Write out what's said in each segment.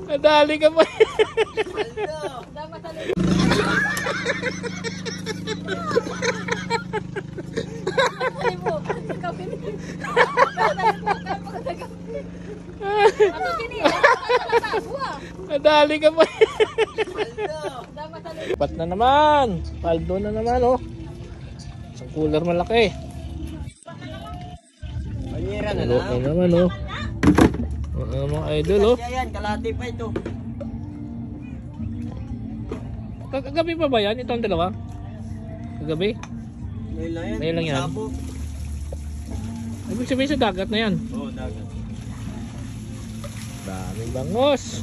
Nadali ka pa. Nadali ka pa. Pat na naman. Paldo na naman oh. Isang cooler malaki. Banyera na Loko lang. naman oh. Mga idol oh. Yan, kalahati pa ito. Kagabi pa ba yan? Ito ang dalawa? Kagabi? Ngayon lang yan. Ngayon lang yan. Sabo. Ibig sabihin sa dagat na yan. Oo, dagat. Daming bangos.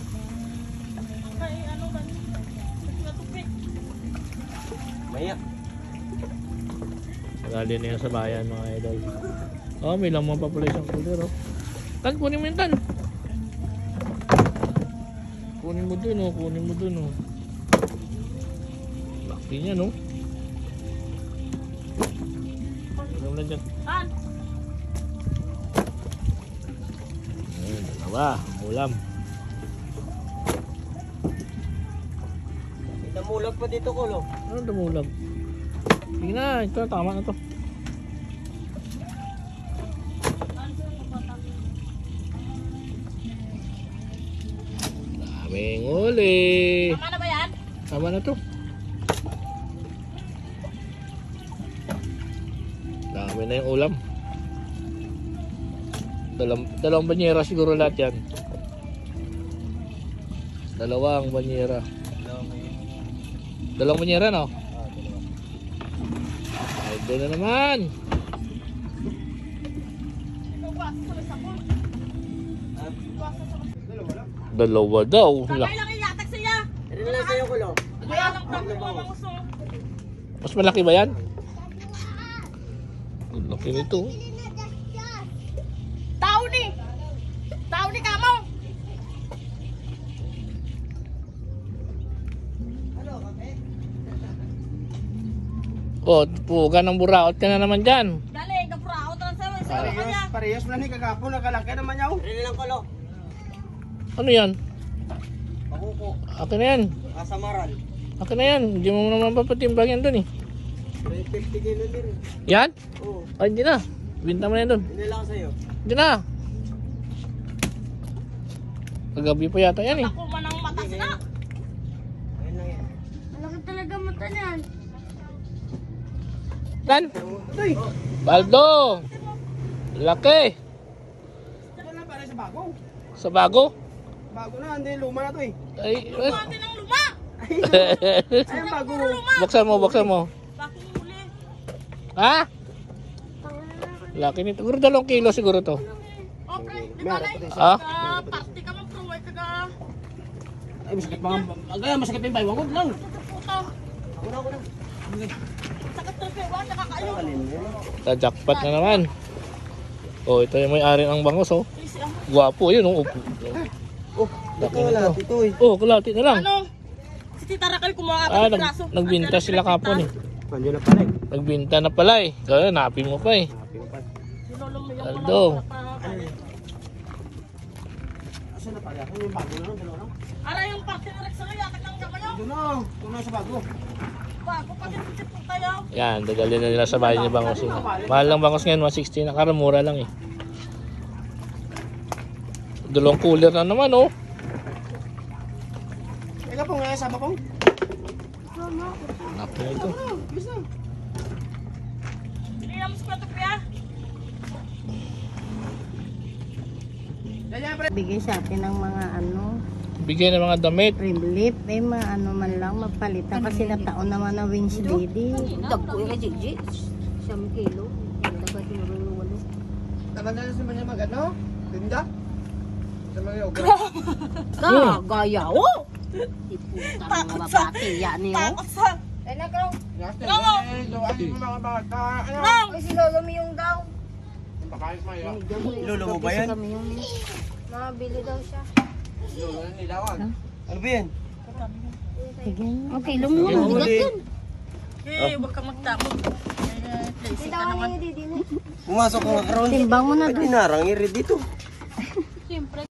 Maya. Nagali na yan sa bayan mga idol. Oh, may lamang pa pala isang cooler oh. Tan, kunin mo yun tan. Kunin mo dun oh, kunin mo dun oh. Laki niya no. Alam na dyan. Ayun, dalawa, ulam. Damulag pa dito, Kulo. Ano dumulag? Sige na, ito tama na to. Daming uli. Tama na ba yan? Tama na to. Dami na yung ulam. Dalawang banyera siguro lahat yan. Dalawang banyera. Dalawang banyera no? Ay, doon na naman. Dalawa daw. Sabay lang iyatak siya. Ano lang sa'yo, Kulo? Kaya lang tapos mga uso. Mas malaki ba yan? Ang laki nito. Tao ni! Tao ni kamo! Oh, puga ng buraot ka na naman dyan. Dali, kapurao to lang sa'yo. Parehas mo na ni kagapo, nakalaki naman yaw. Ano lang, Kulo? Ano yan? Pakuko. Akin na yan. Kasamaran. Akin na yan. Hindi mo naman papatimbang yan dun eh. 50 kilo din. Yan? Oo. Ay, hindi na. Binta mo na yan dun. Hindi lang sa'yo. Hindi na. Kagabi pa yata yan eh. Ako man ang mata sila. Ayun lang yan. Malaki talaga mata niyan. Tan? Uy! Baldo! Laki! Ito na para sa bago. Sa bago? Bago na, hindi luma na to eh. Ay, Pati ng luma. Ayun, bago. buksan mo, buksan mo. Bakit huli? Ha? Laki nito. Siguro 2 kilo siguro to. Oh, pre, di ba na? Ha? Party ka mong pruway ka ka. Ay, masakit mga... Agaya, masakit pa yung baywang. Huwag lang. Puto. Ako na. Sakit to pewa, nakakayo. Sa jackpot na naman. Oh, ito yung may-ari ng bangos oh. Easy ah. Guwapo yun oh. Oh, Laki ito wala. nito. Ito eh. Oh, kalahati na lang. Ano? Si Tita Raquel kumuha Ah, ka ng piraso. nagbinta sila kapon eh. Pandiyo na pala eh. Nagbinta na pala eh. Kaya napin mo pa eh. Aldo. Asa na pala? Ano yung bago na nun? Dalawa na? Ara yung party ng Rex na yatak ng kamayo. Doon na. Doon na sa bago. Bago pati tip po tayo. Yan, dadalhin na nila sa bahay ni bangos yun. Mahal lang bangos ngayon, 160. Nakaramura lang eh. 2 cooler na naman oh. Ika pong, sama pong. Laki na ito. Bis na. Hindi na mas kwato kuya. Bigay sa atin ng mga ano, Bigay ng mga damit. relief, eh mga ano man lang, magpalitan kasi nataon naman na wings lady. Dagko yung kajigji. 1 kilo. Dapat yung walo. Tama na sa mga mag-ano? Tinda? Sa mga yoga. Gaya o! Iputang mga babati yan eh o. Takot sa. Ay nakaw, Doon mo mga bata. Ano? Nang! ay si Lolo mo yung daw. Pakain mo yun. Lolo mo ba yan? Mabili daw siya. Lolo na nilawan. Ano ba yan? Okay, lumulong. Bigat yan. Eh, huwag ka magtamog. Lazy ka naman. Pumasok ko nga karoon. Timbang mo na Ay, dinarang iri dito. Siyempre.